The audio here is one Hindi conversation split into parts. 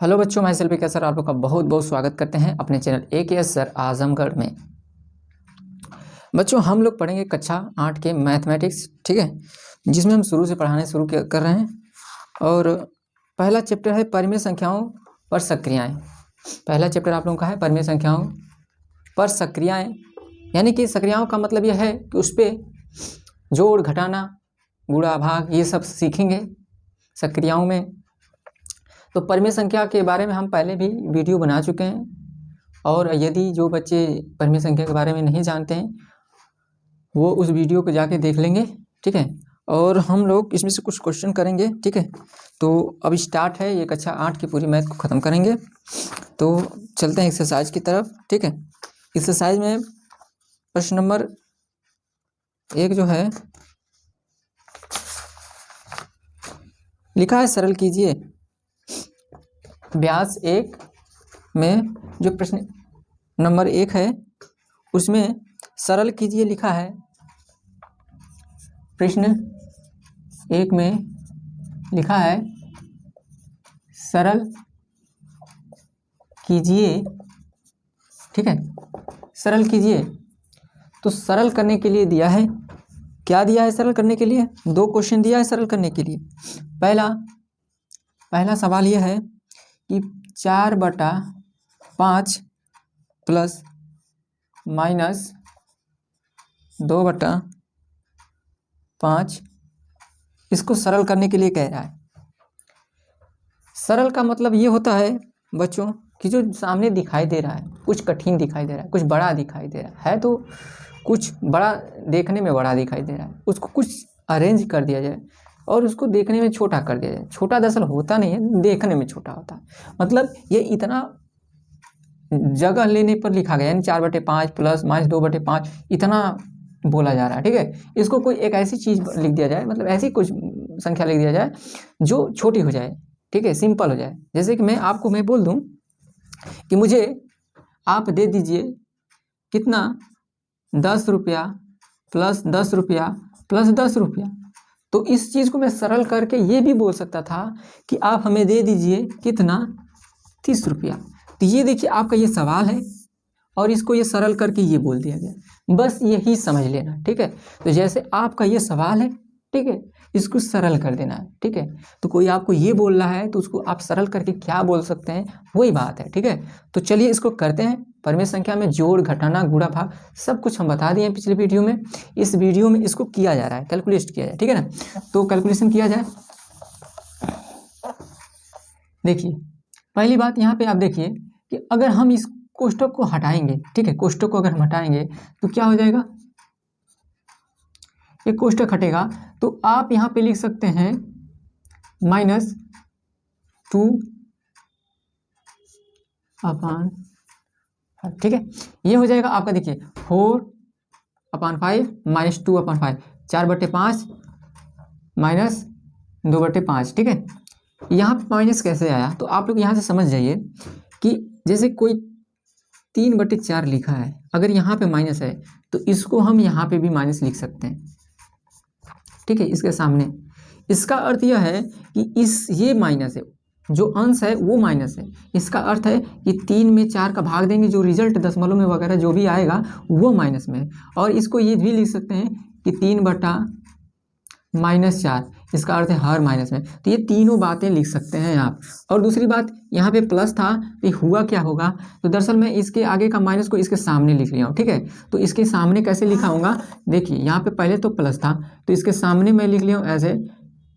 हेलो बच्चों, मैं सेल्फी सर आप लोग का बहुत बहुत स्वागत करते हैं अपने चैनल AKS सर आजमगढ़ में। बच्चों हम लोग पढ़ेंगे कक्षा 8 के मैथमेटिक्स, ठीक है, जिसमें हम शुरू से पढ़ाने शुरू कर रहे हैं। और पहला चैप्टर है परिमेय संख्याओं पर सक्रियाएँ। पहला चैप्टर आप लोगों का है परिमेय संख्याओं पर सक्रियाएँ, यानी कि सक्रियाओं का मतलब यह है कि उस पर जोड़ घटाना गुणा भाग ये सब सीखेंगे सक्रियाओं में। तो परिमेय संख्या के बारे में हम पहले भी वीडियो बना चुके हैं, और यदि जो बच्चे परिमेय संख्या के बारे में नहीं जानते हैं वो उस वीडियो को जाके देख लेंगे, ठीक है। और हम लोग इसमें से कुछ क्वेश्चन करेंगे, ठीक है। तो अब स्टार्ट है, ये कक्षा 8 की पूरी मैथ को ख़त्म करेंगे। तो चलते हैं एक्सरसाइज की तरफ, ठीक है। एक्सरसाइज में प्रश्न नंबर 1 जो है लिखा है सरल कीजिए। व्यास 1 में जो प्रश्न नंबर 1 है उसमें सरल कीजिए लिखा है। प्रश्न 1 में लिखा है सरल कीजिए, ठीक है, सरल कीजिए। तो सरल करने के लिए दिया है, क्या दिया है सरल करने के लिए? 2 क्वेश्चन दिया है सरल करने के लिए। पहला सवाल यह है कि 4/5 प्लस माइनस 2/5 इसको सरल करने के लिए कह रहा है। सरल का मतलब ये होता है बच्चों कि जो सामने दिखाई दे रहा है कुछ कठिन दिखाई दे रहा है, कुछ बड़ा दिखाई दे रहा है, तो कुछ बड़ा देखने में बड़ा दिखाई दे रहा है, उसको कुछ अरेंज कर दिया जाए और उसको देखने में छोटा कर दिया जाए। छोटा दरअसल होता नहीं है, देखने में छोटा होता है। मतलब ये इतना जगह लेने पर लिखा गया, यानी 4/5 प्लस माइनस 2/5 इतना बोला जा रहा है, ठीक है। इसको कोई एक ऐसी चीज़ लिख दिया जाए, मतलब ऐसी कुछ संख्या लिख दिया जाए जो छोटी हो जाए, ठीक है, सिंपल हो जाए। जैसे कि मैं बोल दूं कि मुझे आप दे दीजिए कितना 10 रुपया प्लस 10 रुपया प्लस 10 रुपया। तो इस चीज़ को मैं सरल करके ये भी बोल सकता था कि आप हमें दे दीजिए कितना 30 रुपया। तो ये देखिए आपका ये सवाल है और इसको ये सरल करके ये बोल दिया गया, बस यही समझ लेना, ठीक है। तो जैसे आपका ये सवाल है, ठीक है, इसको सरल कर देना है, ठीक है। तो कोई आपको ये बोल रहा है तो उसको आप सरल करके क्या बोल सकते हैं, वही बात है, ठीक है। तो चलिए इसको करते हैं। परिमेय संख्या में जोड़ घटाना गुणा भाग सब कुछ हम बता दिए हैं पिछले वीडियो में। इस वीडियो में इसको किया जा रहा है, कैलकुलेट किया जाए, ठीक है ना। तो कैलकुलेशन किया जाए। देखिए पहली बात यहाँ पे आप देखिए कि अगर हम इस कोष्ठक को हटाएंगे, ठीक है, कोष्ठक को अगर हम हटाएंगे तो क्या हो जाएगा, एक कोष्ठक हटेगा तो आप यहाँ पे लिख सकते हैं -2/5, ठीक है। ये हो जाएगा आपका, देखिए 4/5 -2/5, 4/5 माइनस 2/5, ठीक है। यहाँ पे माइनस कैसे आया, तो आप लोग यहाँ से समझ जाइए कि जैसे कोई 3/4 लिखा है, अगर यहाँ पे माइनस है तो इसको हम यहाँ पे भी माइनस लिख सकते हैं, ठीक है, इसके सामने। इसका अर्थ यह है कि ये माइनस है, जो अंश है वो माइनस है। इसका अर्थ है कि 3 में 4 का भाग देंगे, जो रिजल्ट दशमलव में वगैरह जो भी आएगा वो माइनस में है। और इसको ये भी लिख सकते हैं कि 3/-4, इसका अर्थ है हर माइनस में। तो ये तीनों बातें लिख सकते हैं आप। और दूसरी बात, यहाँ पे प्लस था तो ये हुआ क्या होगा, तो दरअसल मैं इसके आगे का माइनस को इसके सामने लिख लिया हूँ, ठीक है। तो इसके सामने कैसे लिखा होगा, देखिए यहाँ पे पहले तो प्लस था तो इसके सामने मैं लिख लिया हूँ ऐसे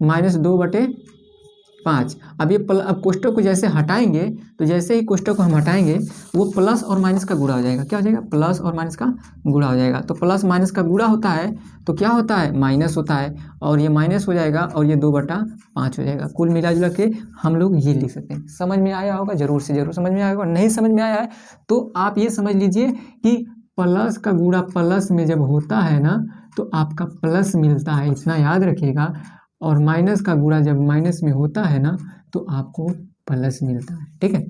-2/5। अब ये अब कोष्ठक को जैसे हटाएंगे तो जैसे ही कोष्ठक को हम हटाएंगे वो प्लस और माइनस का गुणा हो जाएगा। क्या हो जाएगा, प्लस और माइनस का गुणा हो जाएगा। तो प्लस माइनस का गुणा होता है तो क्या होता है, माइनस होता है, और ये माइनस हो जाएगा और ये 2/5 हो जाएगा। कुल मिला जुला के हम लोग ये लिख सकते हैं। समझ में आया होगा, जरूर से जरूर समझ में आया होगा। नहीं समझ में आया है तो आप ये समझ लीजिए कि प्लस का गुणा प्लस में जब होता है ना तो आपका प्लस मिलता है, इतना याद रखिएगा। और माइनस का गुणा जब माइनस में होता है ना तो आपको प्लस मिलता है, ठीक है।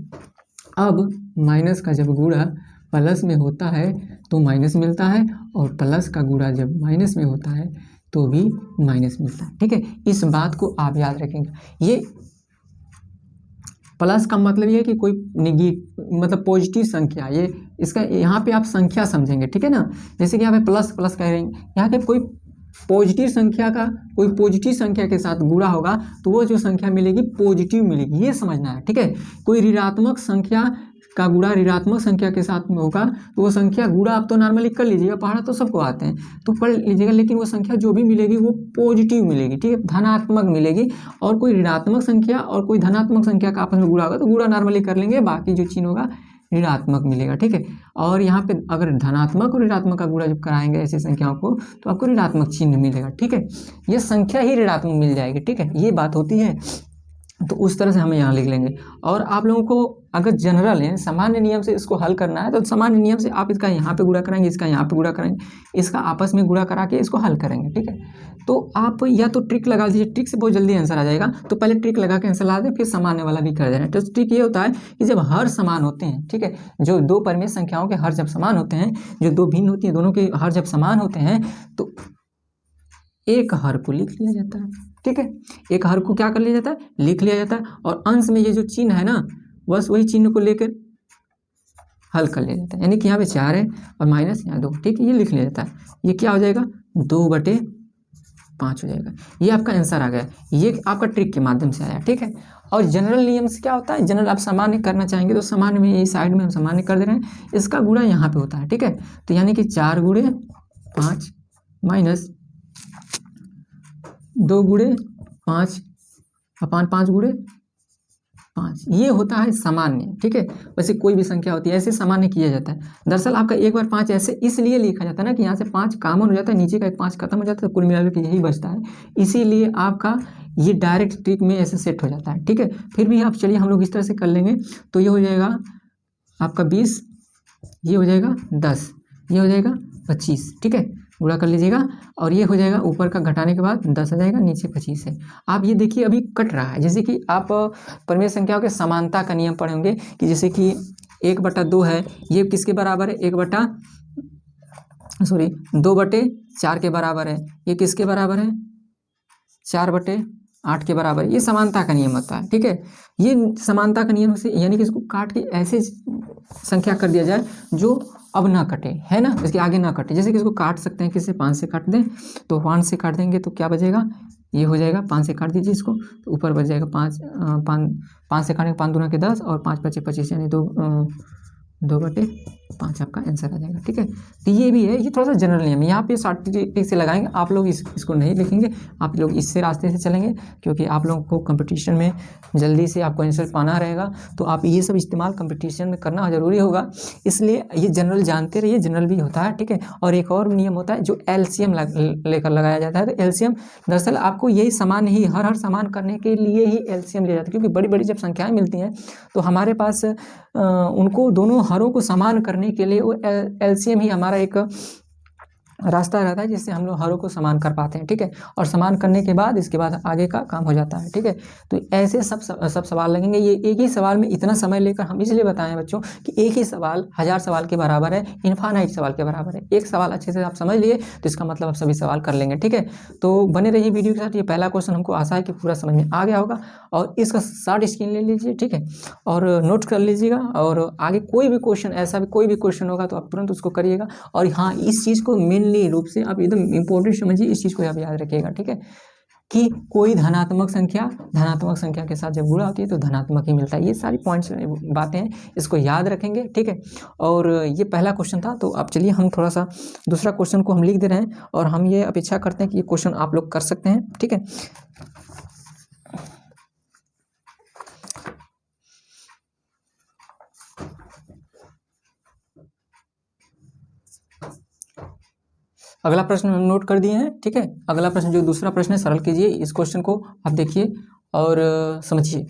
अब माइनस का जब गुणा प्लस में होता है तो माइनस मिलता है, और प्लस का गुणा जब माइनस में होता है तो भी माइनस मिलता है, ठीक है। इस बात को आप याद रखेंगे। ये प्लस का मतलब ये है कि कोई मतलब पॉजिटिव संख्या, ये इसका यहाँ पे आप संख्या समझेंगे, ठीक है ना। जैसे कि यहाँ पे प्लस प्लस कह रहे हैं, यहाँ पे कोई पॉजिटिव संख्या का कोई पॉजिटिव संख्या के साथ गुणा होगा तो वो जो संख्या मिलेगी पॉजिटिव मिलेगी, ये समझना है, ठीक है। कोई ऋणात्मक संख्या का गुणा ऋणात्मक संख्या के साथ में होगा तो वो संख्या गुणा आप तो नॉर्मली कर लीजिएगा, पढ़ना तो सबको आते हैं तो पढ़ लीजिएगा, लेकिन वो संख्या जो भी मिलेगी वो पॉजिटिव मिलेगी, ठीक है, धनात्मक मिलेगी। और कोई ऋणात्मक संख्या और कोई धनात्मक संख्या का आपस में गुणा होगा तो गुणा नॉर्मली कर लेंगे, बाकी जो चिन्ह होगा ऋणात्मक मिलेगा, ठीक है। और यहाँ पे अगर धनात्मक और ऋणात्मक का गुणा जब कराएंगे ऐसी संख्याओं को तो आपको ऋणात्मक चिन्ह मिलेगा, ठीक है। ये संख्या ही ऋणात्मक मिल जाएगी, ठीक है, ये बात होती है। तो उस तरह से हमें यहाँ लिख लेंगे। और आप लोगों को अगर जनरल है सामान्य नियम से इसको हल करना है तो सामान्य नियम से आप इसका यहाँ पे गुणा कराएंगे, इसका यहाँ पे गुणा कराएंगे, इसका आपस में गुणा करा के इसको हल करेंगे, ठीक है। तो आप या तो ट्रिक लगा दीजिए, ट्रिक से बहुत जल्दी आंसर आ जाएगा, तो पहले ट्रिक लगा के आंसर ला दें, फिर सामान्य वाला भी कर देना। तो ट्रिक ये होता है कि जब हर समान होते हैं, ठीक है, जो दो परिमेय संख्याओं के हर जब समान होते हैं, जो दो भिन्न होती है दोनों के हर जब समान होते हैं तो एक हर को लिख लिया जाता है, ठीक है। एक हर को क्या कर लिया जाता है, लिख लिया जाता है। और अंश में ये जो चिन्ह है ना, बस वही चिन्ह को लेकर हल कर लिया जाता है। यानी कि यहाँ पे 4 है और माइनस यहाँ 2, ठीक है, ये लिख लिया जाता है। ये क्या हो जाएगा, 2/5 हो जाएगा। ये आपका आंसर आ गया, ये आपका ट्रिक के माध्यम से आया, ठीक है। और जनरल नियम से क्या होता है, जनरल आप सामान्य करना चाहेंगे तो सामान्य में ये साइड में हम सामान्य कर दे रहे हैं, इसका गुणा यहाँ पे होता है, ठीक है। तो यानी कि 4 × 5 माइनस 2 × 5 अपान 5 × 5, ये होता है सामान्य, ठीक है। वैसे कोई भी संख्या होती है ऐसे सामान्य किया जाता है। दरअसल आपका 1 बार 5 ऐसे इसलिए लिखा जाता है ना कि यहाँ से 5 कॉमन हो जाता है, नीचे का 5 खत्म हो जाता है, तो कुल मिलाकर यही बचता है, इसीलिए आपका ये डायरेक्ट ट्रिक में ऐसे सेट हो जाता है, ठीक है। फिर भी आप चलिए हम लोग इस तरह से कर लेंगे, तो ये हो जाएगा आपका 20, ये हो जाएगा 10, ये हो जाएगा 25, ठीक है, गुणा कर लीजिएगा। और ये हो जाएगा ऊपर का घटाने के बाद 10 आ जाएगा, नीचे 25 है। आप ये देखिए अभी कट रहा है, जैसे कि आप परिमेय संख्याओं के समानता का नियम पढ़े होंगे कि जैसे कि 1/2 है, ये किसके बराबर है, 2/4 के बराबर है, ये किसके बराबर है, 4/8 के बराबर है। ये समानता का नियम होता है, ठीक है। ये समानता का नियम से यानी कि इसको काट के ऐसे संख्या कर दिया जाए जो अब ना कटे, है ना, इसके आगे ना कटे। जैसे कि इसको काट सकते हैं, किससे, 5 से काट दें, तो 5 से काट देंगे तो क्या बचेगा, ये हो जाएगा, 5 से काट दीजिए इसको तो ऊपर बच जाएगा 5 से काटेंगे 5 दूना के 10 और 5 × 25 यानी 2/5 आपका आंसर आ जाएगा, ठीक है। तो ये भी है, ये थोड़ा सा जनरल नियम है, यहाँ पे शॉर्ट ट्रिक से लगाएंगे, आप लोग इसको नहीं लिखेंगे, आप लोग इससे रास्ते से चलेंगे, क्योंकि आप लोगों को कंपटीशन में जल्दी से आपको आंसर पाना रहेगा, तो आप ये सब इस्तेमाल कंपटीशन में करना ज़रूरी होगा, इसलिए ये जनरल जानते रहिए, जनरल भी होता है, ठीक है। और एक और नियम होता है जो एलसीएम लेकर लगाया जाता है। तो एलसीएम दरअसल आपको यही समान ही हर समान करने के लिए ही एलसीएम लिया जाता है, क्योंकि बड़ी बड़ी जब संख्याएँ मिलती हैं तो हमारे पास उनको दोनों हरों को समान करने के लिए वो एलसीएम ही हमारा एक रास्ता रहता है जिससे हम लोग हरों को समान कर पाते हैं, ठीक है। और समान करने के बाद इसके बाद आगे का काम हो जाता है, ठीक है। तो ऐसे सब सवाल लगेंगे। ये एक ही सवाल में इतना समय लेकर हम इसलिए बताएं बच्चों कि एक ही सवाल 1000 सवाल के बराबर है, इनफाइनाइट सवाल के बराबर है। एक सवाल अच्छे से आप समझ लिए तो इसका मतलब आप सभी सवाल कर लेंगे, ठीक है। तो बने रहिए वीडियो के साथ। ये पहला क्वेश्चन हमको आशा है कि पूरा समझ में आ गया होगा, और इसका शॉर्ट स्क्रीन ले लीजिए, ठीक है, और नोट कर लीजिएगा। और आगे कोई भी क्वेश्चन, ऐसा भी कोई भी क्वेश्चन होगा तो आप तुरंत उसको करिएगा। और हाँ, इस चीज़ को मेनली रूप से आप एकदम इंपॉर्टेंट समझिए, इस चीज़ को आप याद रखिएगा, ठीक है, कि कोई धनात्मक संख्या के साथ जब गुणा होती है तो धनात्मक ही मिलता है। ये सारी पॉइंट्स बातें हैं, इसको याद रखेंगे, ठीक है। और ये पहला क्वेश्चन था, तो अब चलिए हम थोड़ा सा दूसरा क्वेश्चन को हम लिख दे रहे हैं, और हम ये अपेक्षा करते हैं कि ये क्वेश्चन आप लोग कर सकते हैं, ठीक है। अगला प्रश्न हम नोट कर दिए हैं, ठीक है। अगला प्रश्न जो दूसरा प्रश्न है, सरल कीजिए इस क्वेश्चन को, आप देखिए और समझिए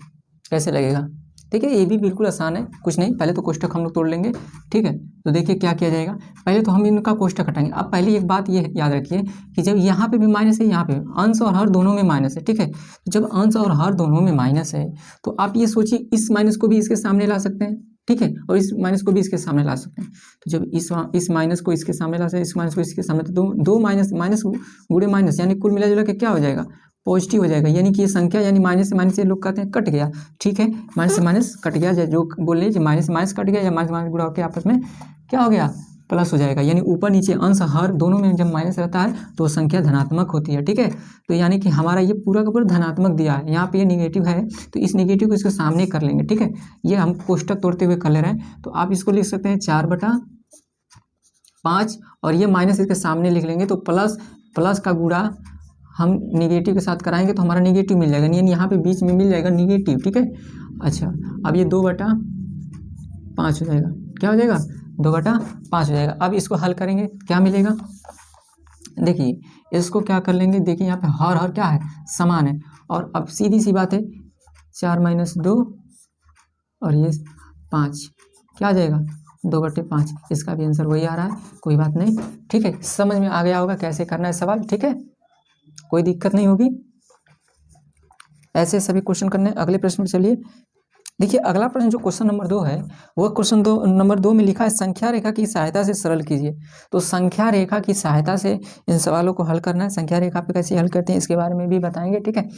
कैसे लगेगा, ठीक है। ये भी बिल्कुल आसान है, कुछ नहीं, पहले तो कोष्ठक हम लोग तोड़ लेंगे, ठीक है। तो देखिए क्या किया जाएगा, पहले तो हम इनका कोष्ठक हटाएंगे। अब पहले एक बात ये याद रखिए कि जब यहाँ पे भी माइनस है, यहाँ पे अंश और हर दोनों में माइनस है, ठीक है। तो जब अंश और हर दोनों में माइनस है तो आप ये सोचिए, इस माइनस को भी इसके सामने ला सकते हैं, ठीक है, और इस माइनस को भी इसके सामने ला सकते हैं। तो जब इस माइनस को इसके सामने ला सकते हैं, इस माइनस को इसके सामने, तो दो माइनस गुणे माइनस यानी कुल मिला जुला के क्या हो जाएगा, पॉजिटिव हो जाएगा, यानी कि ये संख्या यानी माइनस से माइनस ये लोग कहते हैं कट गया, ठीक है, माइनस से माइनस कट गया, जो बोल लीजिए माइनस से माइनस कट गया या माइनस माइनस गुणा होकर आपस में क्या हो गया, प्लस हो जाएगा। यानी ऊपर नीचे अंश हर दोनों में जब माइनस रहता है तो संख्या धनात्मक होती है, ठीक है। तो यानी कि हमारा ये पूरा का पूरा धनात्मक दिया है, यहाँ पे ये निगेटिव है तो इस निगेटिव को इसके सामने कर लेंगे, ठीक है। ये हम कोष्टक तोड़ते हुए कर ले रहे हैं, तो आप इसको लिख सकते हैं 4/5 और ये माइनस इसके सामने लिख लेंगे, तो प्लस का गुणा हम निगेटिव के साथ कराएंगे तो हमारा निगेटिव मिल जाएगा, यानी यहाँ पे बीच में मिल जाएगा निगेटिव, ठीक है। अच्छा, अब ये 2/5 हो जाएगा, क्या हो जाएगा, 2/5 हो जाएगा। अब इसको हल करेंगे क्या मिलेगा, देखिए इसको क्या कर लेंगे, देखिए यहाँ पे हर क्या है, समान है, और अब सीधी सी बात है 4 - 2 और ये 5 क्या आ जाएगा, 2/5। इसका भी आंसर वही आ रहा है, कोई बात नहीं, ठीक है। समझ में आ गया होगा कैसे करना है सवाल, ठीक है, कोई दिक्कत नहीं होगी। ऐसे सभी क्वेश्चन करने। अगले प्रश्न पर चलिए। देखिए अगला प्रश्न जो क्वेश्चन नंबर 2 है, वह क्वेश्चन नंबर 2 में लिखा है संख्या रेखा की सहायता से सरल कीजिए। तो संख्या रेखा की सहायता से इन सवालों को हल करना है। संख्या रेखा पे कैसे हल करते हैं इसके बारे में भी बताएंगे, ठीक है।